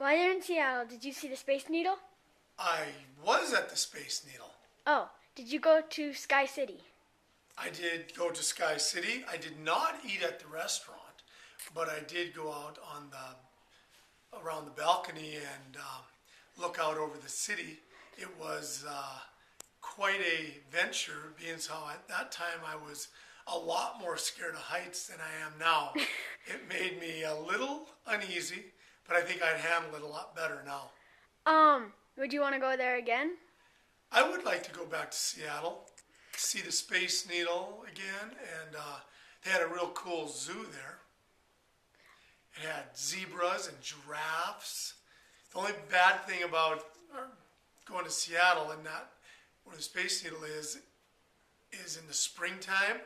While you're in Seattle, did you see the Space Needle? I was at the Space Needle. Oh, did you go to Sky City? I did go to Sky City. I did not eat at the restaurant, but I did go out on around the balcony and look out over the city. It was quite a venture, being how at that time I was a lot more scared of heights than I am now. It made me a little uneasy, but I think I'd handle it a lot better now. Would you want to go there again? I would like to go back to Seattle, see the Space Needle again, and they had a real cool zoo there. It had zebras and giraffes. The only bad thing about going to Seattle and not where the Space Needle is in the springtime,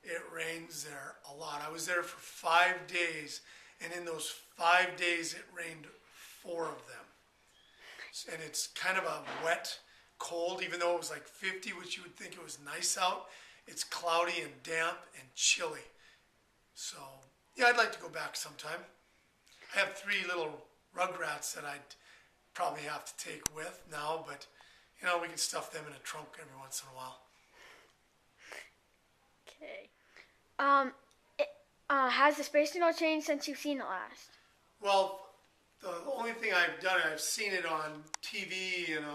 it rains there a lot. I was there for 5 days, and in those 5 days it rained 4 of them. And it's kind of a wet, cold, even though it was like 50, which you would think it was nice out. It's cloudy and damp and chilly. So, yeah, I'd like to go back sometime. I have 3 little rugrats that I'd probably have to take with now, but, you know, we can stuff them in a trunk every once in a while. Okay. Has the Space Needle changed since you've seen it last? Well, the only thing I've done, I've seen it on TV and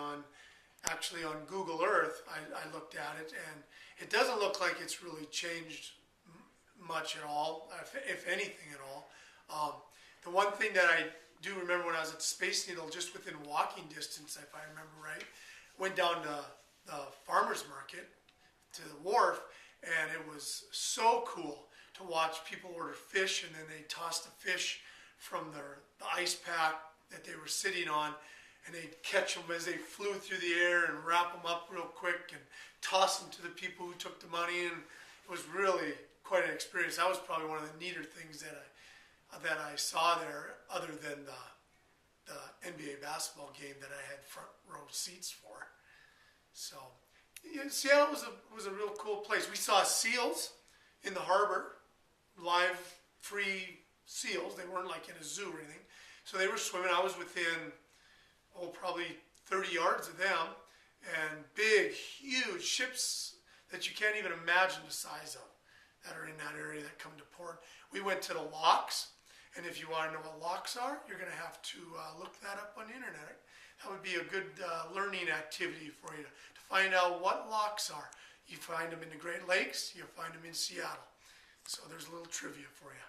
actually on Google Earth. I looked at it, and it doesn't look like it's really changed much at all, if anything at all. The one thing that I do remember when I was at the Space Needle, just within walking distance, if I remember right, went down to the farmer's market, to the wharf, and it was so cool to watch people order fish, and then they toss the fish from the ice pack that they were sitting on, and they'd catch them as they flew through the air and wrap them up real quick and toss them to the people who took the money, and it was really quite an experience. That was probably one of the neater things that I saw there, other than the NBA basketball game that I had front row seats for. So, yeah, Seattle was a real cool place. We saw seals in the harbor, live, free seals. They weren't like in a zoo or anything. So they were swimming. I was within, probably 30 yards of them, and big, huge ships that you can't even imagine the size of that are in that area that come to port. We went to the locks, and if you want to know what locks are, you're going to have to look that up on the internet. That would be a good learning activity for you to find out what locks are. You find them in the Great Lakes, you find them in Seattle. So there's a little trivia for you.